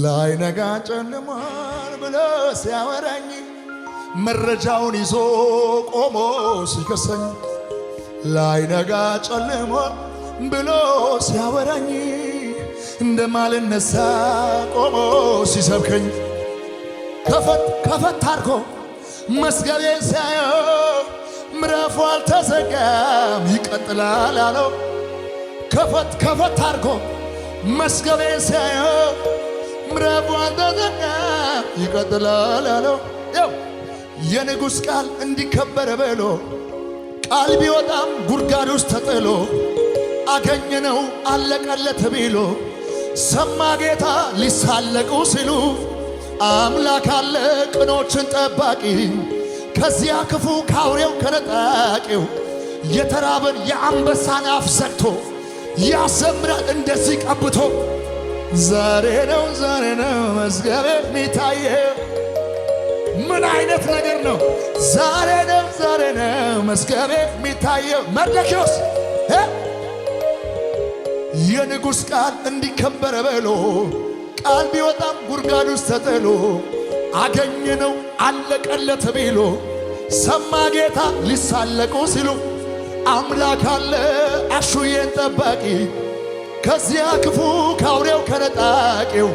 ላይነጋ ጨልሟል ብሎ ሲያወራኝ መረጃውን ይዞ ቆሞ ሲከሰኝ ላይነጋ ጨልሟል ብሎ ሲያወራኝ እንደማልነሳ ቆሞ ሲሰብከኝ ከፈት አድርጎ መስገቤን ሲያየው ምዕራፉ አልተዘጋም ይቀጥላል አለው። ከፈት አድርጎ መስገቤን ሲያየው ምዕራፉ አልተዘጋም ይቀጥላል አለው። የንጉሥ ቃል እንዲከበር ብሎ ቃል ቢወጣም ጉድጓድ ውስጥ ተጥሎ አገኘነው አለቀለት ቢሎ ሰማ ጌታ ሊሳለቁ ሲሉ አምላክ አለ ቅኖችን ጠባቂ ከዚያ ክፉ ካውሬው ከነጣቂው የተራበን የአንበሳን አፍ ዘግቶ ያዘምራል እንደዚህ ቀብቶ ዛሬ ነው መዝገቤ የሚታየው። ምን አይነት ነገር ነው? ዛሬ ነው መዝገቤ የሚታየው። መርዶክዮስ የንጉሥ ቃል እንዲከበር ብሎ ቃል ቢወጣም ጉድጓድ ውስጥ ተጥሎ አገኘነው አለቀለት ቢሎ ሰማ ጌታ ሊሳለቁ ሲሉ አምላክ አለ አሹዬን ጠባቂ ከዚያ ክፉ ካውሬው ከነጣቂው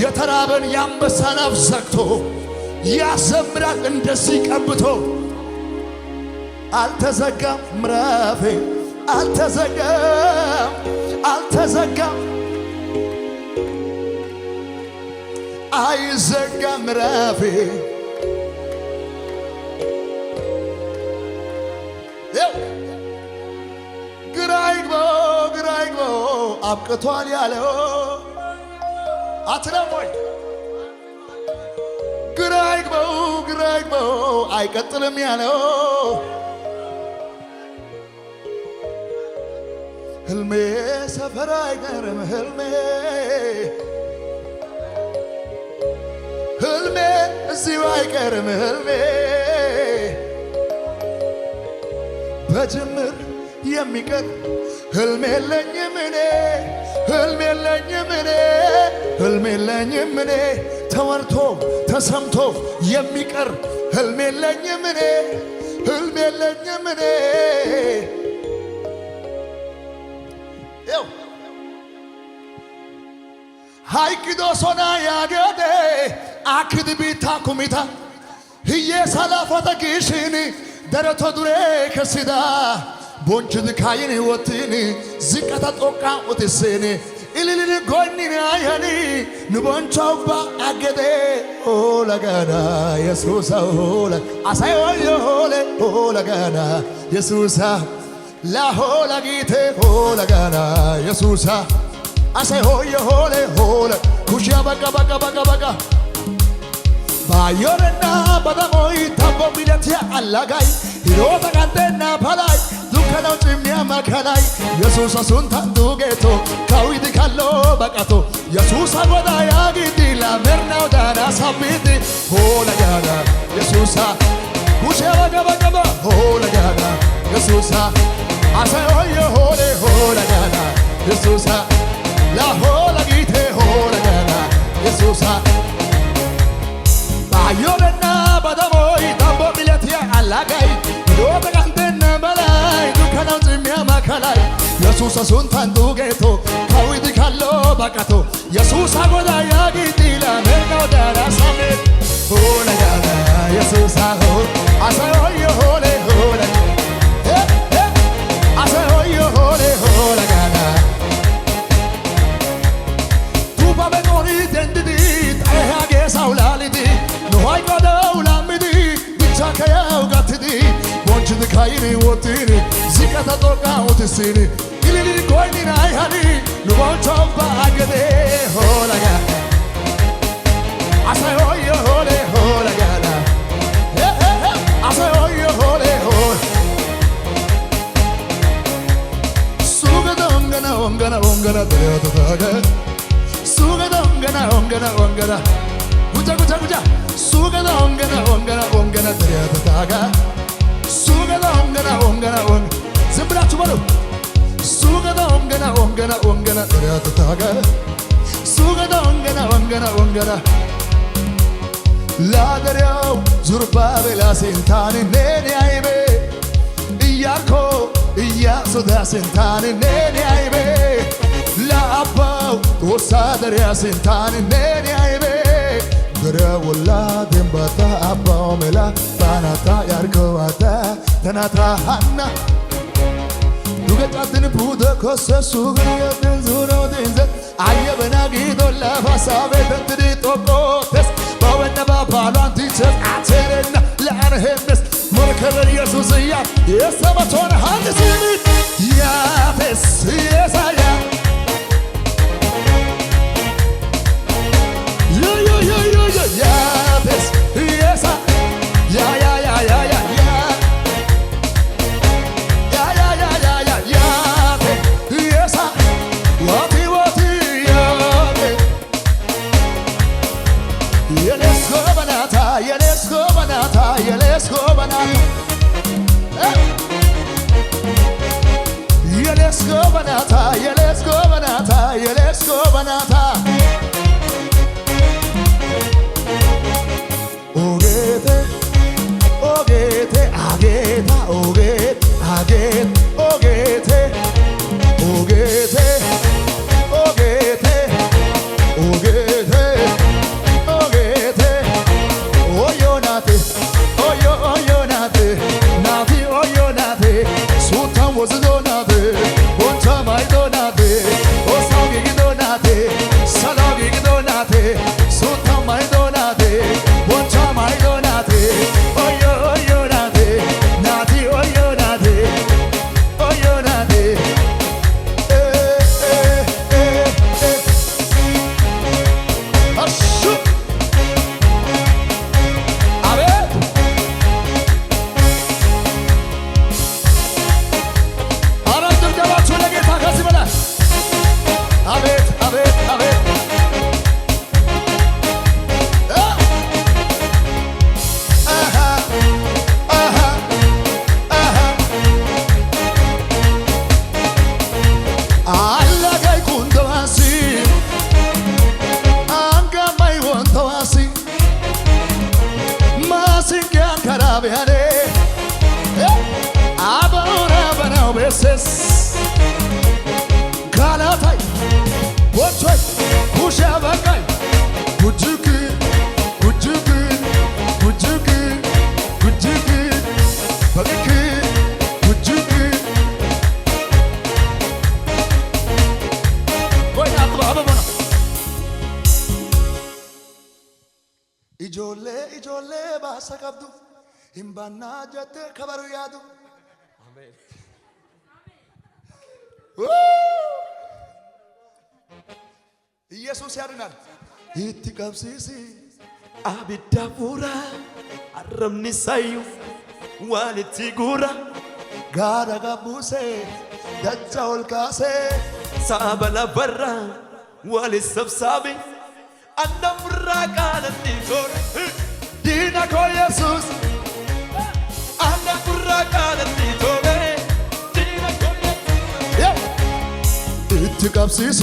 የተራበን የአንበሳን አፍ ዘግቶ ያዘምራል እንደዚህ ቀብቶ አልተዘጋም ምዕራፌ አልተዘጋም አይዘጋም ምዕራፌ ግራ ይግባው አብቅቷል ያለው አትለሞኝ ግራ ይግባው አይቀጥልም ያለው ህልሜ ሰፈር አይቀርም ህልሜ እዚሁ አይቀርም ህልሜ በጅምር የሚቀር ህልሜ የለኝም እኔ ተወርቶ ተሰምቶ የሚቀር ህልሜ የለኝም እኔ ሃይኪዶ ሶና ያገደ አክድ ቢታ ኩሚታ ህዬ ሰላፈተ ጊሽን ደረቶ ዱሬ ከሲዳ ቦንችድ ካይን ወትን ዝቀተ ጦቃ ኦትሴን ኢሊሊ ጎኒን አያኒ ንቦንቻውባ አገደ ኦለጋዳ የሱሳ ኦለ አሳይ ወዮ ኦለ ኦለጋዳ የሱሳ ላሆላ ጊቴ ኦለጋዳ የሱሳ አሳይ ሆየ ሆለ ሆለ ኩሽያ በቃ ባዮረና በደሞይ ታቦ ሚለትያ አላጋይ ሂሮታ ካንቴና ፓላይ ዱከናው ጭሚያ ማከላይ የሱሳ ሱንታን ዱጌቶ ካዊድ ካሎ በቃቶ የሱሳ ጎዳ ያጊዲ ላሜርናው ዳና ሳቢዲ ሆለ ጋዳ የሱሳ ኩሽያ በቃ ሆለ ጋዳ የሱሳ አሳይ ሆየ ሆለ ጋዳ የሱሳ La hola gite hola gana Yesusa Bayorena badamoy tambo miletia alagai Dobe gantena balai dukana zimya makalai Yesusa suntan dugeto kawidi kallo bakato Yesusa goda yagiti la merno dara same Hola gana Yesusa ho asayo hole hola asayo hole gana ሳውላሊዲ ንዋይ ቀደውላሚዲ ብቻከያው ጋትዲ ቦንችድ ካይኒ ወቲኒ ዝቀተ ጦቃ ኦትሲኒ ኢሊሊ ኮይኒን አይሃኒ ንቦንቾባ አገዴ ሆለጋ አሳዮዮ ሆለጋና አሳዮዮ ሆለ ሱገደ ኦንገና ተያተታገ ሱገደ ኦንገና ጉጃ ሱገዳ ኦንገና ተያተታጋ ሱገዳ ኦንገና ዝም ብላችሁ በሉ ሱገዳ ኦንገና ተያተታጋ ሱገዳ ኦንገና ongana Laadariyaw Zurubbabela sintani neni aybe Iyarko Iyasoda sintani neni aybe La'abbaw Osadariya sintani neni aybe Gara walla dembata abbaw mela Banata yarko ata Tanata hanna Dugacatin puda kosa sugriyatin zuro dinzet Ayya benagi dolla fasabe dentri tokotes Bawenna babalan tiches aterena La'arhemes Murkaber Yesusya Yesabaton handisimi Yafes Yesaya Yafes Yesa Ya let's go banata Ogete Ogete ageta Ogete aget Ogete Ogete Ogete Ogete Ogete Oyonate Oyonate Nati oyonate Sultan was donate Bonta mai donate Osagi donate Salagi donate Sultan mai donate Bonta mai donate Oyonate Nati oyonate Oyonate Ashu Abet Abet Abet Aha Aha Aha Allah gay kundawasi Anga mai wantawasi Masinga karabiane Abona banao beses Kalatai What's Pusha bagai Bujuki Bujuki Bujuki Bujuki Bagaki Bujuki Boy nato baba bona Ijole basa kabdu Imbana jate kabaru yadu Amen ኢየሱስ ያድናል ይትቀብሲሲ አቢዳቡራ አረምኒሳዩ ዋልቲጉራ ጋዳጋቡሴ ደጃውልካሴ ሳበለበራ ዋልሰብሳቢ አንደምራ ቃለኒቶር ዲናኮ ኢየሱስ አንደምራ ቃለኒቶር ይትቀብሲሲ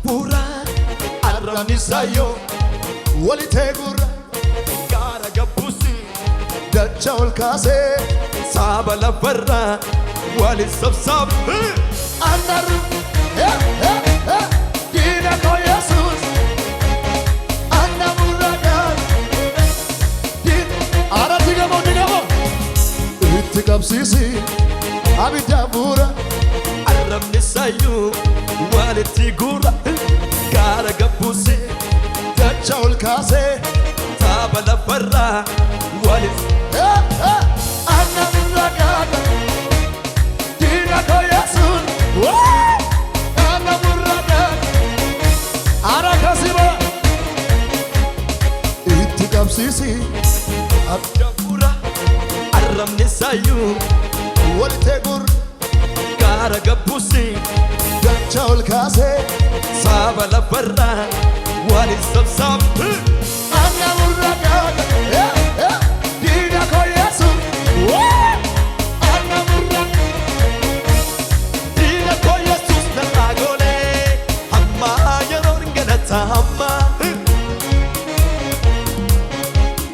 Pura arranisayo walite gurra gara gabusi dachawul kase sabala barra wali sabsab andaru dina ko Jesus anamuraga din ara digamo itikapsisi abidabura arranisayo ዋልቲጉራ ጋራ ገቡሴ ደቻውል ካሴ ታበለበራ ዋልት አናሙራጋጋ ዲናኮ ኢየሱስ አናሙራጋጋ አራካሲባ ኢትቀብሲሲ አብዳቡራ አረምኒሳዩ ወልቴጉር ጋራ ገቡሴ ደቻውል ካሴ ሳበለበራ ዋሊት ሰብሳብ አናሙራጋጋ ዲናኮ ኢየሱስ አናሙራጋጋ ዲናኮ ኢየሱስ ነራጎሌ አማ የሮን ገነት galata hamma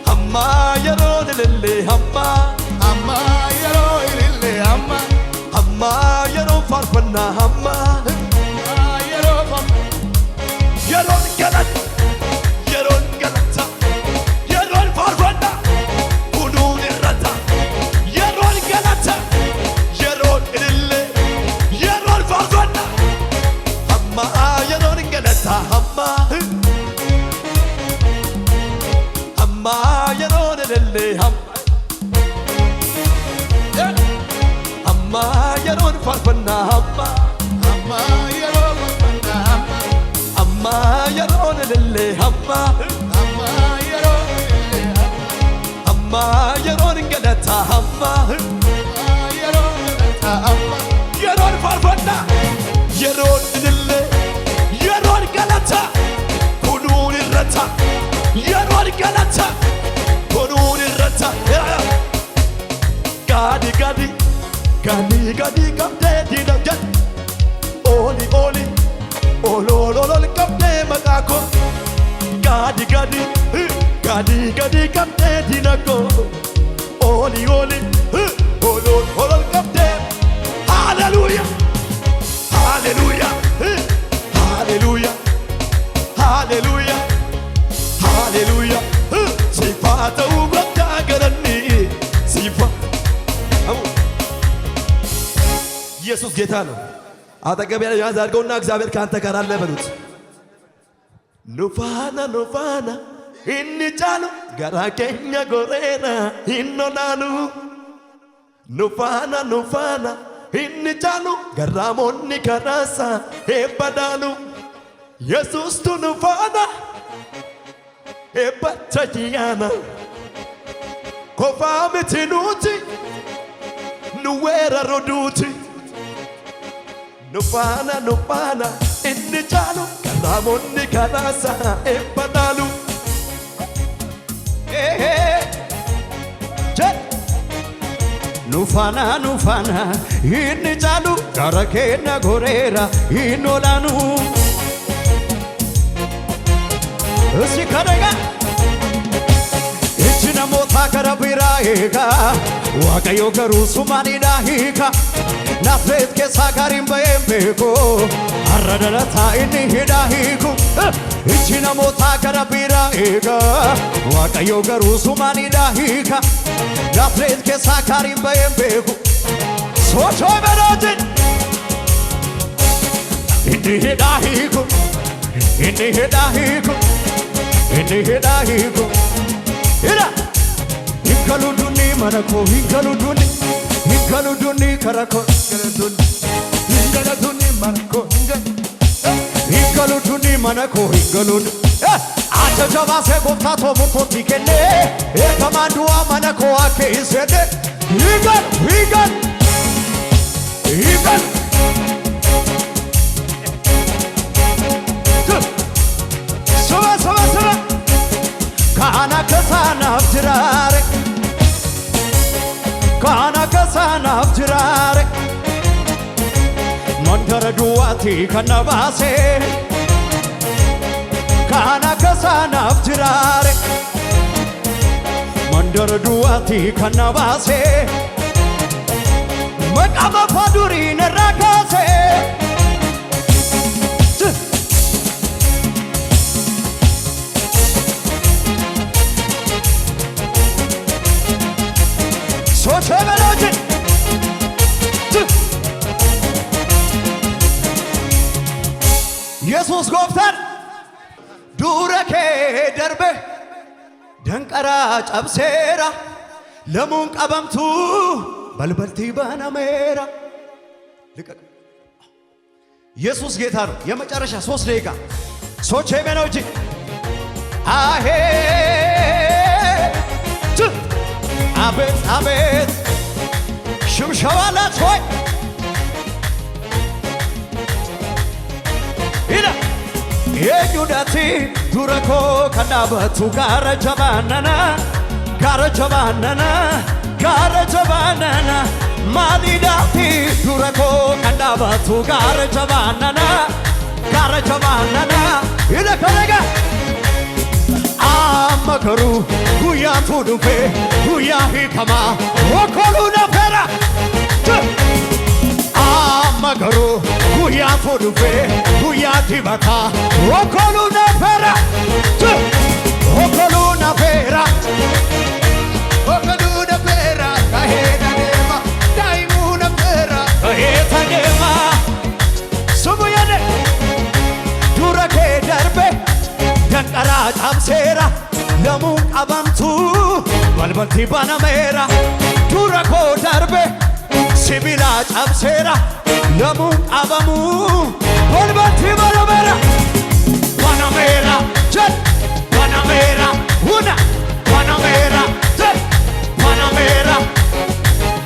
hamma yeroo ilille hamma amma yeroo ilille amma hamma yeroo faarfannaa hamma yeroo yeroo galata yeroo galata yeroo faarfannaa kunuun irrata yeroo galata yeroo ilille yeroo faarfannaa hamma yeroo galata hamma hamma yeroo ilille hamma hamma yeroo faarfannaa hamma amma yeroo faarfannaa hamma yeroo ilille hamma amma yeroo ilille hamma yeroo galata hamma yeroo galata amma yeroo faarfannaa yeroo ilille yeroo galata kunuun irrata yeroo galata kunuun irrata gadi gadi gadi gadi qabdee diina jedhe oli oli olololol qabdee maqaa koo gadi gadi gadi gadi qabdee diina koo oli oli olololol qabdee hallelujah hallelujah hallelujah hallelujah hallelujah sifa ta'uu gooftaa galanni sifa ኢየሱስ ጌታ ነው። አጠገብ ያለ ያዝ አድርገውና እግዚአብሔር ካንተ ጋር አለ በሉት። ኑፋና ኑፋና ኢንጫሉ ጋራኬኛ ጎሬና ኢኖናኑ ኑፋና ኑፋና ኢንጫሉ ጋራሞኒ ከራሳ ኤባዳሉ ኢየሱስ ቱ ኑፋና ኤባቻጂያና ኮፋምቲኑቲ ኑዌራ ሮዱቲ Nufana nufana inni chalu karamonni kanasa ebadalu Nufana nufana inni chalu karakena gorera inolanu Usikarega Ichina mota karabira eka Wakayo garu sumani dahika Nafret ke sagarim bayembeko Arradarata inni hidahiku Ichina mota karabira ega Wakayo garu sumani dahika Nafret ke sagarim bayembeko Sochoy berojin Inni hidahiku Inni hidahiku Inni hidahiku Ira Hinkaluduni manako hinkaluduni Hinkaluduni karako hinkaluduni manako hinkaluduni manako hinkaluduni Acha jaba se gopta to mukoti kenne Ekamandua manako ake isede Hinkal hinkal hinkal Suba suba suba Kana kasana aftirare Kana kasana aftirare Mandara duati kana base Kana kasana aftirare Mandara duati kana base Makama paduri nerakase Sochemelojin Yesus gooftaan dura kee darbe danqara cabseera lamuun qabamtu balbaltii banameera ኢየሱስ ጌታ ነው። የመጨረሻ 3 ደቂቃ ሶቼሜኖጅን አሄ አቤት አቤት ሽብሸባላት ሆይ ሂዳ የጁዳቲ ዱረኮ ከዳበቱ ጋረ ጀባነና ማሊዳቲ ዱረኮ ከዳበቱ ጋረ ጀባነና ይለካ Amagaru Guya Tudufe Guya Hikama Okolu Nafera Amagaru Guya Tudufe Guya Tibaka Okolu Nafera Okolu Nafera Okolu Nafera Kahena Dema Daimu Nafera Kaheta Dema Sumuyane Durake Darbe Dankara Tamsera Lamun Abamtu Balbanti Banamera Durako Darbe Sibila Tamsera Lamun Abamu Balbanti Banamera Banamera Jet Banamera Una Banamera Jet Banamera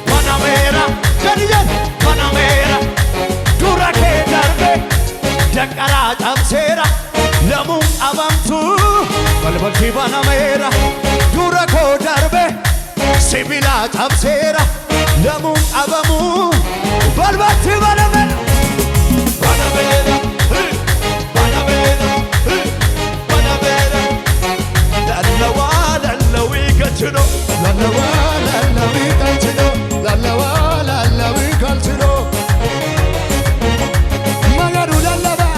Banamera Jet Banamera Durake Darbe Dankara Tamsera Lamun Abamtu Balbanti Banamera Durako Darbe Sibila Tamsera Lamun Abamu Balbanti Banamera Banamera Banamera Banamera Lalawa Lalawi Kachino Lalawa Lalawi Kachino Lalawa Lalawi Kachino Magaru Lalawa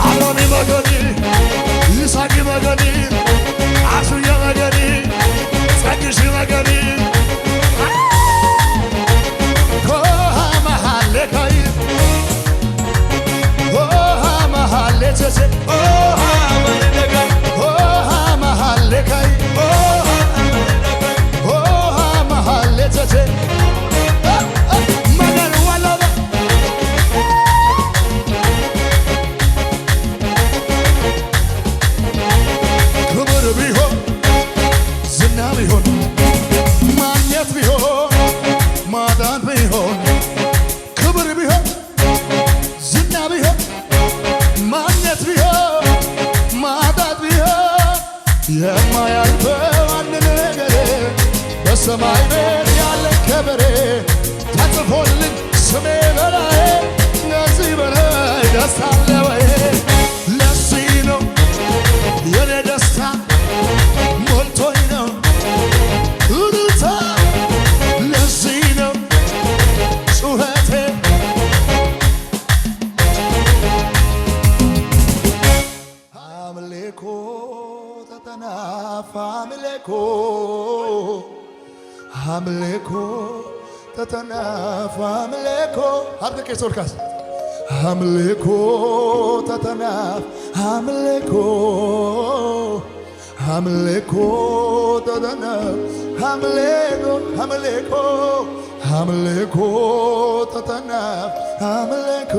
Aroni Magani Isaki Magani Asuya Magani Sakishi Magani Koha Mahalle Kai Koha Mahalle Chese Koha Mahalle Kai Koha Mahalle Kai Koha Mahalle Chese Magaru Lalawa ክብር ቢሆን ዝና ቢሆን ማግኘት ቢሆን ማዳን ቢሆን ክብር ቢሆን ዝና ቢሆን ማግኘት ቢሆን ማዳን ቢሆን የማያልፈው አንድ ነገር በሰማይ ቤት ያለ ከበሬ ተጽፎልኝ ስሜ በላይ ከዚህ በላይ ደስታ አለ ወይ? ለዚህ ነው የኔ ደስታ ሞልቶኝ ነው እልልታ ለዚህ ነው ጩኸቴ አምልኮ ተተናፋ አምልኮ አምልኮ ተተናፋ አምልኮ አርደቄ ሶልካስ አምልኮ ተተናፍ አምልኮ አምልኮ ተተናፍ አምልኮ አምልኮ አምልኮ ተተናፍ አምልኮ